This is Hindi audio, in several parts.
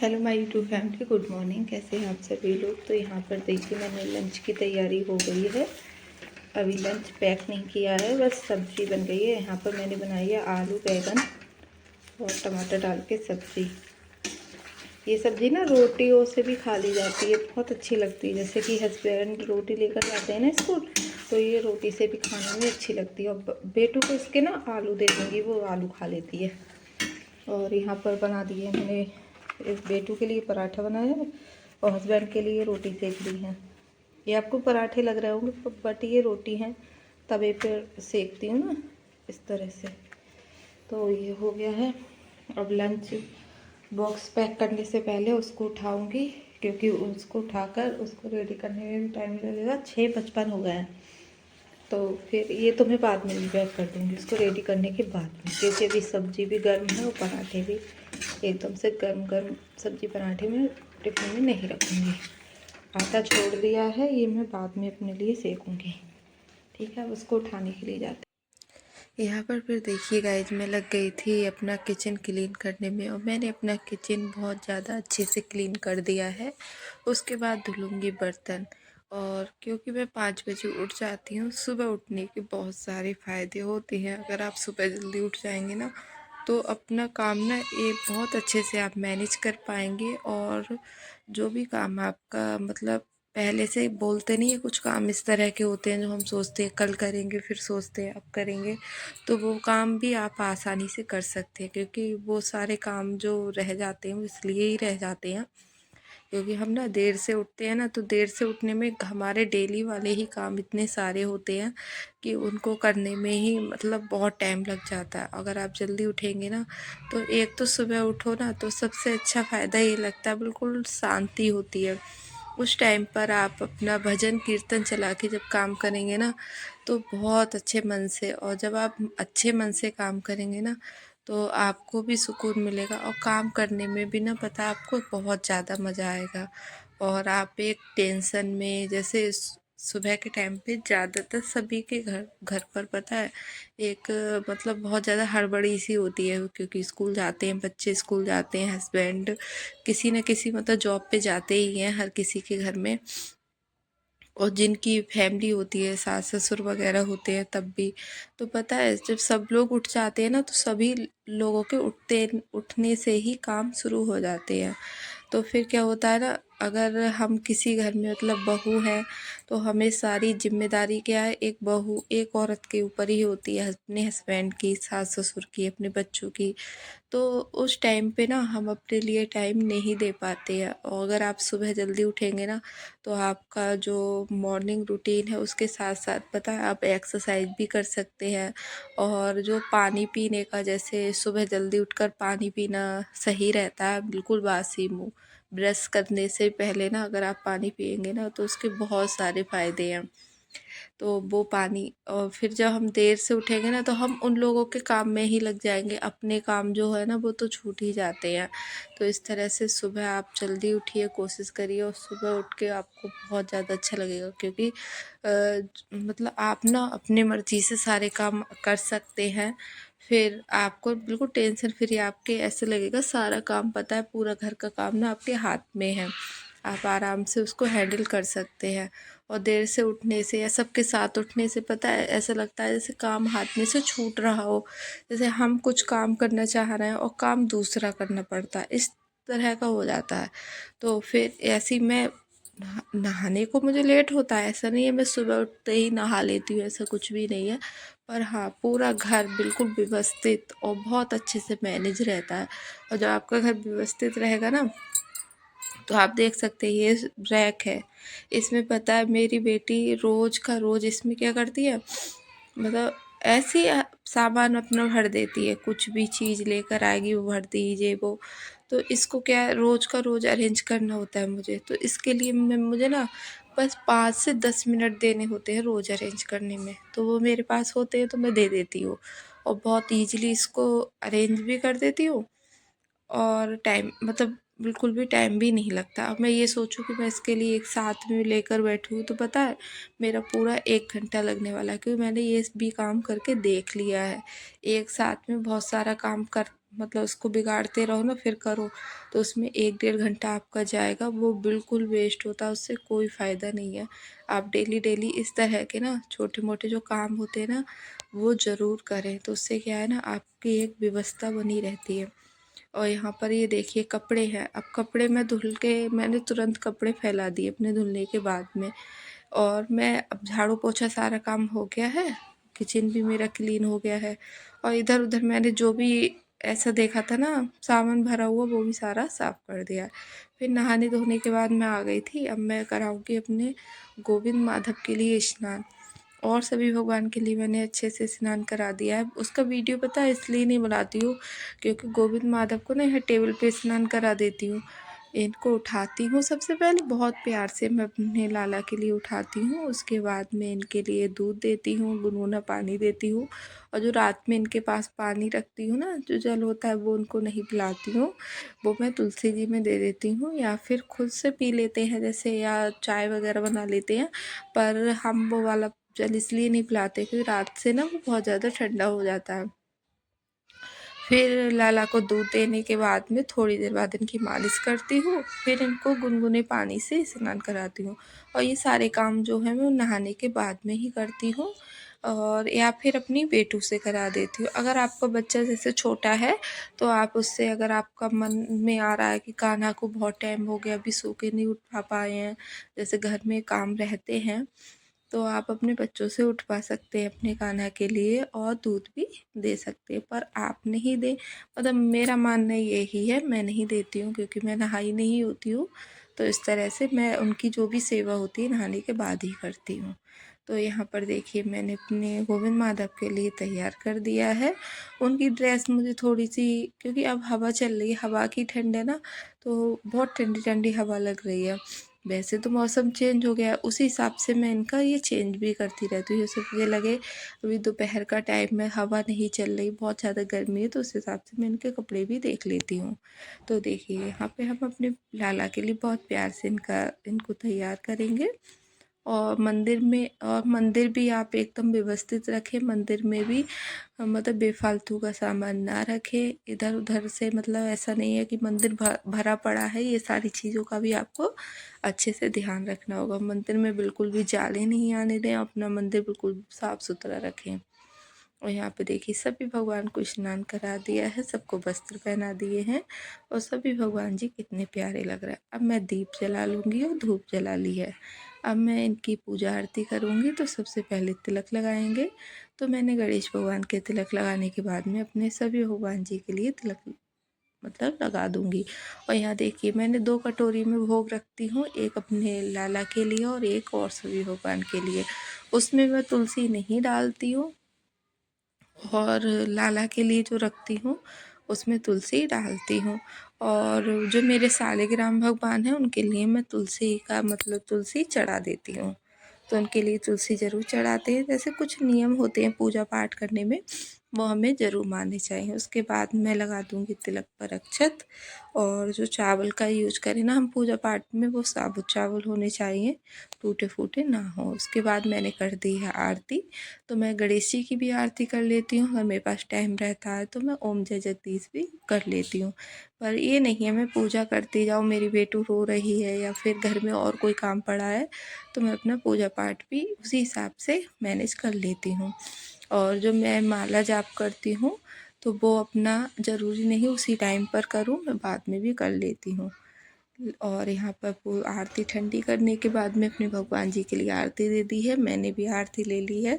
Hello my YouTube family, good morning. कैसे हैं आप सभी लोग। तो यहाँ पर देखिए मैंने लंच की तैयारी हो गई है। अभी लंच पैक नहीं किया है, बस सब्ज़ी बन गई है। यहाँ पर मैंने बनाई है आलू बैंगन और टमाटर डाल के सब्ज़ी। ये सब्ज़ी ना रोटियों से भी खा ली जाती है, बहुत अच्छी लगती है। जैसे कि हस्बैंड रोटी लेकर जाते हैं ना स्कूल, तो ये रोटी से भी खाने में अच्छी लगती है। और बेटू को इसके ना आलू दे दूँगी, वो आलू खा लेती है। और यहाँ पर बना दिए मैंने इस बेटू के लिए पराठा बनाया है और हस्बैंड के लिए रोटी सेक ली है। ये आपको पराठे लग रहे होंगे बट ये रोटी हैं, तवे पर सेकती हूँ ना इस तरह से। तो ये हो गया है। अब लंच बॉक्स पैक करने से पहले उसको उठाऊंगी, क्योंकि उसको उठाकर उसको रेडी करने में भी टाइम लगेगा। 6:55 हो गए हैं, तो फिर ये तो मैं बाद में भी पैक कर दूँगी उसको रेडी करने के बाद में, क्योंकि अभी सब्ज़ी भी गर्म है और पराठे भी एकदम से गर्म गर्म। सब्ज़ी पराठे में टिफिन में नहीं रखूँगी। आटा छोड़ दिया है, ये मैं बाद में अपने लिए सेकूँगी। ठीक है, अब उसको उठाने के लिए जाते हैं। यहाँ पर फिर देखिए गाइज, मैं लग गई थी अपना किचन क्लीन करने में, और मैंने अपना किचन बहुत ज़्यादा अच्छे से क्लीन कर दिया है। उसके बाद धुलूँगी बर्तन। और क्योंकि मैं 5 बजे उठ जाती हूँ, सुबह उठने के बहुत सारे फ़ायदे होते हैं। अगर आप सुबह जल्दी उठ जाएंगे ना, तो अपना काम ना ये बहुत अच्छे से आप मैनेज कर पाएंगे। और जो भी काम आपका मतलब पहले से बोलते नहीं है, कुछ काम इस तरह के होते हैं जो हम सोचते हैं कल करेंगे, फिर सोचते हैं अब करेंगे, तो वो काम भी आप आसानी से कर सकते हैं। क्योंकि वो सारे काम जो रह जाते हैं वो इसलिए ही रह जाते हैं क्योंकि हम ना देर से उठते हैं ना, तो देर से उठने में हमारे डेली वाले ही काम इतने सारे होते हैं कि उनको करने में ही मतलब बहुत टाइम लग जाता है। अगर आप जल्दी उठेंगे ना, तो एक तो सुबह उठो ना, तो सबसे अच्छा फ़ायदा ये लगता है, बिल्कुल शांति होती है उस टाइम पर। आप अपना भजन कीर्तन चला के जब काम करेंगे ना, तो बहुत अच्छे मन से, और जब आप अच्छे मन से काम करेंगे ना, तो आपको भी सुकून मिलेगा और काम करने में भी ना पता आपको बहुत ज़्यादा मज़ा आएगा। और आप एक टेंशन में, जैसे सुबह के टाइम पे ज़्यादातर सभी के घर घर पर पता है एक मतलब बहुत ज़्यादा हड़बड़ी सी होती है, क्योंकि स्कूल जाते हैं बच्चे, स्कूल जाते हैं, हस्बैंड किसी न किसी मतलब जॉब पे जाते ही हैं हर किसी के घर में। और जिनकी फैमिली होती है, सास ससुर वगैरह होते हैं, तब भी तो पता है जब सब लोग उठ जाते हैं ना, तो सभी लोगों के उठने से ही काम शुरू हो जाते हैं। तो फिर क्या होता है ना, अगर हम किसी घर में मतलब बहू है, तो हमें सारी जिम्मेदारी क्या है, एक बहू एक औरत के ऊपर ही होती है, अपने हस्बैंड की, सास ससुर की, अपने बच्चों की। तो उस टाइम पे ना हम अपने लिए टाइम नहीं दे पाते हैं। और अगर आप सुबह जल्दी उठेंगे ना, तो आपका जो मॉर्निंग रूटीन है उसके साथ साथ पता है आप एक्सरसाइज भी कर सकते हैं। और जो पानी पीने का, जैसे सुबह जल्दी उठकर पानी पीना सही रहता है, बिल्कुल बासी मुँह ब्रश करने से पहले ना अगर आप पानी पिएंगे ना, तो उसके बहुत सारे फ़ायदे हैं। तो वो पानी, और फिर जब हम देर से उठेंगे ना, तो हम उन लोगों के काम में ही लग जाएंगे, अपने काम जो है ना वो तो छूट ही जाते हैं। तो इस तरह से सुबह आप जल्दी उठिए, कोशिश करिए, और सुबह उठ के आपको बहुत ज़्यादा अच्छा लगेगा। क्योंकि मतलब आप ना अपनी मर्ज़ी से सारे काम कर सकते हैं। फिर आपको बिल्कुल टेंशन फ्री, आपके ऐसे लगेगा सारा काम पता है, पूरा घर का काम ना आपके हाथ में है, आप आराम से उसको हैंडल कर सकते हैं। और देर से उठने से या सबके साथ उठने से पता है ऐसा लगता है जैसे काम हाथ में से छूट रहा हो, जैसे हम कुछ काम करना चाह रहे हैं और काम दूसरा करना पड़ता है, इस तरह का हो जाता है। तो फिर ऐसी मैं नहाने को मुझे लेट होता है, ऐसा नहीं है मैं सुबह उठते ही नहा लेती हूँ, ऐसा कुछ भी नहीं है। पर हाँ, पूरा घर बिल्कुल व्यवस्थित और बहुत अच्छे से मैनेज रहता है। और जब आपका घर व्यवस्थित रहेगा ना, तो आप देख सकते हैं ये रैक है, इसमें पता है मेरी बेटी रोज का रोज इसमें क्या करती है, मतलब ऐसे ही सामान अपना भर देती है, कुछ भी चीज़ लेकर आएगी वो भर दीजिए वो। तो इसको क्या है, रोज का रोज अरेंज करना होता है मुझे, तो इसके लिए मुझे ना बस 5 से 10 मिनट देने होते हैं रोज अरेंज करने में, तो वो मेरे पास होते हैं तो मैं दे देती हूँ। और बहुत ईजिली इसको अरेंज भी कर देती हूँ, और टाइम मतलब बिल्कुल भी टाइम भी नहीं लगता। अब मैं ये सोचूं कि मैं इसके लिए एक साथ में लेकर बैठूं, तो पता है मेरा पूरा 1 घंटा लगने वाला है, क्योंकि मैंने ये भी काम करके देख लिया है। एक साथ में बहुत सारा काम कर मतलब उसको बिगाड़ते रहो ना फिर करो, तो उसमें 1 डेढ़ घंटा आपका जाएगा, वो बिल्कुल वेस्ट होता है, उससे कोई फ़ायदा नहीं है। आप डेली डेली इस तरह के ना छोटे मोटे जो काम होते हैं ना वो ज़रूर करें, तो उससे क्या है ना आपकी एक व्यवस्था बनी रहती है। और यहाँ पर ये देखिए कपड़े हैं, अब कपड़े मैं धुल के मैंने तुरंत कपड़े फैला दिए अपने धुलने के बाद में। और मैं अब झाड़ू पोछा सारा काम हो गया है, किचन भी मेरा क्लीन हो गया है, और इधर उधर मैंने जो भी ऐसा देखा था ना सामान भरा हुआ वो भी सारा साफ कर दिया। फिर नहाने धोने के बाद मैं आ गई थी, अब मैं कराऊंगी अपने गोविंद माधव के लिए स्नान, और सभी भगवान के लिए मैंने अच्छे से स्नान करा दिया है। उसका वीडियो पता है इसलिए नहीं बनाती हूँ क्योंकि गोविंद माधव को ना यहाँ टेबल पे स्नान करा देती हूँ, इनको उठाती हूँ सबसे पहले बहुत प्यार से मैं अपने लाला के लिए उठाती हूँ, उसके बाद में इनके लिए दूध देती हूँ, गुनगुना पानी देती हूँ, और जो रात में इनके पास पानी रखती हूँ ना जो जल होता है वो उनको नहीं पिलाती हूँ, वो मैं तुलसी जी में दे देती हूँ, या फिर खुद से पी लेते हैं जैसे, या चाय वगैरह बना लेते हैं। पर हम वो वाला जल इसलिए नहीं पिलाते क्योंकि रात से ना वो बहुत ज़्यादा ठंडा हो जाता है। फिर लाला को दूध देने के बाद में थोड़ी देर बाद इनकी मालिश करती हूँ, फिर इनको गुनगुने पानी से स्नान कराती हूँ, और ये सारे काम जो है मैं नहाने के बाद में ही करती हूँ, और या फिर अपनी बेटू से करा देती हूँ। अगर आपका बच्चा जैसे छोटा है तो आप उससे, अगर आपका मन में आ रहा है कि कान्हा को बहुत टाइम हो गया अभी सो के नहीं उठा पाए हैं, जैसे घर में काम रहते हैं, तो आप अपने बच्चों से उठवा सकते हैं अपने कान्हा के लिए, और दूध भी दे सकते हैं। पर आप नहीं दें, मतलब मेरा मानना यही है, मैं नहीं देती हूँ क्योंकि मैं नहाई नहीं होती हूँ, तो इस तरह से मैं उनकी जो भी सेवा होती है नहाने के बाद ही करती हूँ। तो यहाँ पर देखिए मैंने अपने गोविंद माधव के लिए तैयार कर दिया है। उनकी ड्रेस मुझे थोड़ी सी, क्योंकि अब हवा चल रही है, हवा की ठंड है ना, तो बहुत ठंडी ठंडी हवा लग रही है। वैसे तो मौसम चेंज हो गया है, उसी हिसाब से मैं इनका ये चेंज भी करती रहती हूँ। जैसे मुझे लगे अभी दोपहर का टाइम में हवा नहीं चल रही, बहुत ज़्यादा गर्मी है, तो उस हिसाब से मैं इनके कपड़े भी देख लेती हूँ। तो देखिए यहाँ पे हम अपने लाला के लिए बहुत प्यार से इनको तैयार करेंगे, और मंदिर भी आप एकदम व्यवस्थित रखें, मंदिर में भी मतलब बेफालतू का सामान ना रखें इधर उधर से, मतलब ऐसा नहीं है कि मंदिर भरा पड़ा है, ये सारी चीज़ों का भी आपको अच्छे से ध्यान रखना होगा। मंदिर में बिल्कुल भी जाले नहीं आने दें, अपना मंदिर बिल्कुल साफ़ सुथरा रखें। और यहाँ पे देखिए सभी भगवान को स्नान करा दिया है, सबको वस्त्र पहना दिए हैं, और सभी भगवान जी कितने प्यारे लग रहे हैं। अब मैं दीप जला लूँगी और धूप जला ली है, अब मैं इनकी पूजा आरती करूँगी। तो सबसे पहले तिलक लगाएंगे, तो मैंने गणेश भगवान के तिलक लगाने के बाद में अपने सभी भगवान जी के लिए तिलक मतलब लगा दूँगी। और यहाँ देखिए मैंने 2 कटोरी में भोग रखती हूँ, एक अपने लाला के लिए और एक और सभी भगवान के लिए। उसमें मैं तुलसी नहीं डालती हूँ, और लाला के लिए जो रखती हूँ उसमें तुलसी डालती हूँ। और जो मेरे सालिग्राम भगवान हैं उनके लिए मैं तुलसी का मतलब तुलसी चढ़ा देती हूँ, तो उनके लिए तुलसी ज़रूर चढ़ाते हैं। जैसे कुछ नियम होते हैं पूजा पाठ करने में, वो हमें ज़रूर मानने चाहिए। उसके बाद मैं लगा दूँगी तिलक पर अक्षत, और जो चावल का यूज करें ना हम पूजा पाठ में, वो साबुत चावल होने चाहिए, टूटे फूटे ना हो। उसके बाद मैंने कर दी है आरती, तो मैं गणेश जी की भी आरती कर लेती हूँ, अगर मेरे पास टाइम रहता है तो मैं ओम जय जगदीश भी कर लेती हूँ। पर ये नहीं है मैं पूजा करती जाऊँ, मेरी बेटू रो रही है या फिर घर में और कोई काम पड़ा है, तो मैं अपना पूजा पाठ भी उसी हिसाब से मैनेज कर लेती हूँ। और जो मैं माला जाप करती हूँ तो वो अपना ज़रूरी नहीं उसी टाइम पर करूँ, मैं बाद में भी कर लेती हूँ। और यहाँ पर वो आरती ठंडी करने के बाद में अपने भगवान जी के लिए आरती दे दी है, मैंने भी आरती ले ली है।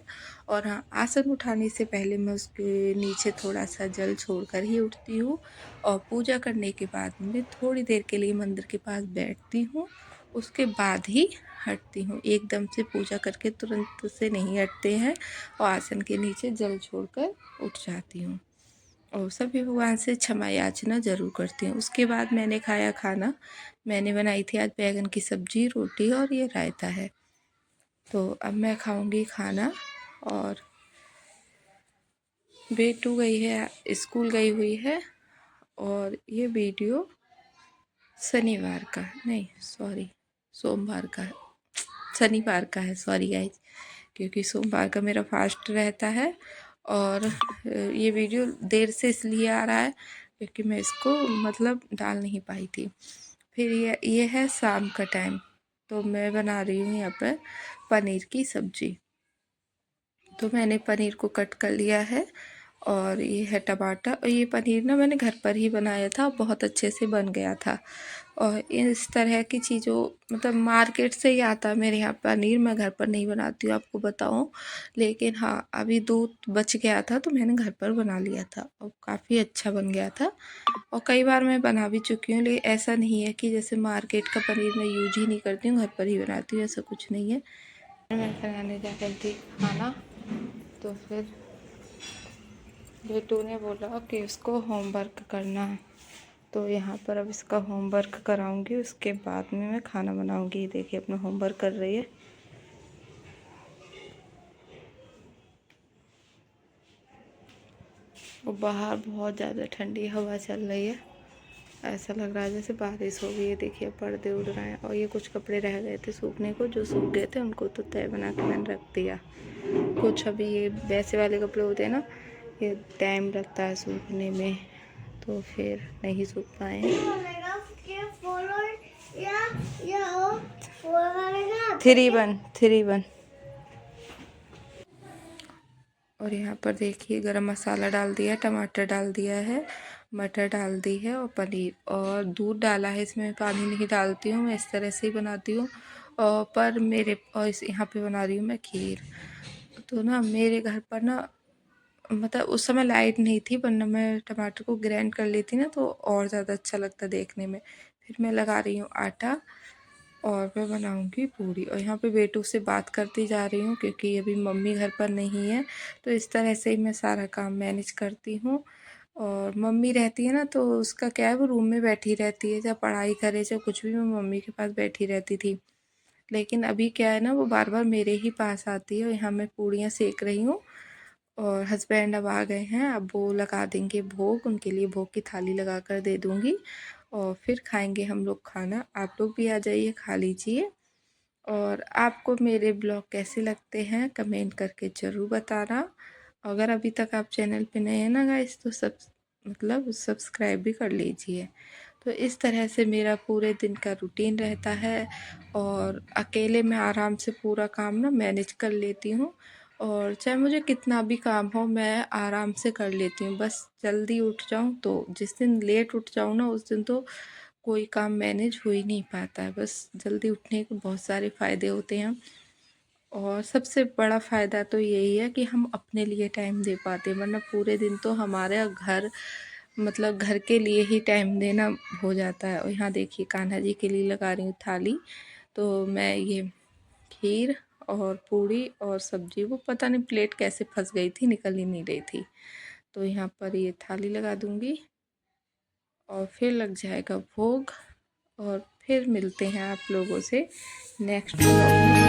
और हाँ, आसन उठाने से पहले मैं उसके नीचे थोड़ा सा जल छोड़कर ही उठती हूँ, और पूजा करने के बाद में थोड़ी देर के लिए मंदिर के पास बैठती हूँ, उसके बाद ही हटती हूँ। एकदम से पूजा करके तुरंत से नहीं हटते हैं, और आसन के नीचे जल छोड़कर उठ जाती हूँ, और सभी भगवान से क्षमा याचना ज़रूर करती हूँ। उसके बाद मैंने खाया खाना, मैंने बनाई थी आज बैगन की सब्ज़ी, रोटी और ये रायता है। तो अब मैं खाऊंगी खाना, और बेटू गई है स्कूल गई हुई है, और ये वीडियो शनिवार का नहीं सॉरी सोमवार का शनिवार का है, सॉरी गाइज, क्योंकि सोमवार का मेरा फास्ट रहता है। और ये वीडियो देर से इसलिए आ रहा है क्योंकि मैं इसको मतलब डाल नहीं पाई थी। फिर ये है शाम का टाइम, तो मैं बना रही हूँ यहाँ पर पनीर की सब्ज़ी। तो मैंने पनीर को कट कर लिया है और ये है टमाटर। और ये पनीर ना मैंने घर पर ही बनाया था, बहुत अच्छे से बन गया था। और इस तरह की चीज़ों मतलब मार्केट से ही आता है मेरे यहाँ पनीर, मैं घर पर नहीं बनाती हूँ आपको बताऊँ। लेकिन हाँ, अभी दूध बच गया था तो मैंने घर पर बना लिया था और काफ़ी अच्छा बन गया था। और कई बार मैं बना भी चुकी हूँ, लेकिन ऐसा नहीं है कि जैसे मार्केट का पनीर मैं यूज ही नहीं करती हूँ, घर पर ही बनाती हूँ, ऐसा कुछ नहीं है। मैं बनाने जा रही थी खाना, तो फिर बेटू ने बोला कि उसको होमवर्क करना है, तो यहाँ पर अब इसका होमवर्क कराऊंगी, उसके बाद में मैं खाना बनाऊंगी। देखिए अपना होमवर्क कर रही है। और बाहर बहुत ज़्यादा ठंडी हवा चल रही है, ऐसा लग रहा है जैसे बारिश हो गई है। देखिए पर्दे उड़ रहे हैं और ये कुछ कपड़े रह गए थे सूखने को, जो सूख गए थे उनको तो तय बना के मैंने रख दिया। कुछ अभी ये वैसे वाले कपड़े होते हैं ना, ये टाइम लगता है सूखने में, तो फिर नहीं सूख पाए। 3-1 और यहाँ पर देखिए गरम मसाला डाल दिया, टमाटर डाल दिया है, मटर डाल दी है और पनीर और दूध डाला है। इसमें पानी नहीं डालती हूँ, मैं इस तरह से ही बनाती हूँ। पर मेरे और इस यहाँ पे बना रही हूँ मैं खीर। तो ना मेरे घर पर ना मतलब उस समय लाइट नहीं थी, वरना मैं टमाटर को ग्राइंड कर लेती ना तो और ज़्यादा अच्छा लगता देखने में। फिर मैं लगा रही हूँ आटा और मैं बनाऊँगी पूड़ी। और यहाँ पे बेटू से बात करती जा रही हूँ क्योंकि अभी मम्मी घर पर नहीं है, तो इस तरह से ही मैं सारा काम मैनेज करती हूँ। और मम्मी रहती है ना तो उसका क्या है, वो रूम में बैठी रहती है, चाहे पढ़ाई करे चाहे कुछ भी, मैं मम्मी के पास बैठी रहती थी। लेकिन अभी क्या है ना, वो बार बार मेरे ही पास आती है। और यहाँ मैं पूड़ियाँ सेक रही हूँ और हस्बैंड अब आ गए हैं, अब वो लगा देंगे भोग, उनके लिए भोग की थाली लगा कर दे दूँगी और फिर खाएंगे हम लोग खाना। आप लोग भी आ जाइए, खा लीजिए। और आपको मेरे ब्लॉग कैसे लगते हैं कमेंट करके ज़रूर बताना। अगर अभी तक आप चैनल पे नए हैं ना गाइस, तो सब्सक्राइब भी कर लीजिए। तो इस तरह से मेरा पूरे दिन का रूटीन रहता है और अकेले मैं आराम से पूरा काम ना मैनेज कर लेती हूँ। और चाहे मुझे कितना भी काम हो मैं आराम से कर लेती हूँ, बस जल्दी उठ जाऊँ। तो जिस दिन लेट उठ जाऊँ ना, उस दिन तो कोई काम मैनेज हो ही नहीं पाता है। बस जल्दी उठने के बहुत सारे फ़ायदे होते हैं और सबसे बड़ा फ़ायदा तो यही है कि हम अपने लिए टाइम दे पाते हैं, वरना पूरे दिन तो हमारे घर मतलब घर के लिए ही टाइम देना हो जाता है। और यहाँ देखिए कान्हा जी के लिए लगा रही हूँ थाली। तो मैं ये खीर और पूड़ी और सब्जी, वो पता नहीं प्लेट कैसे फंस गई थी, निकल ही नहीं रही थी। तो यहाँ पर ये थाली लगा दूँगी और फिर लग जाएगा भोग। और फिर मिलते हैं आप लोगों से नेक्स्ट व्लॉग में।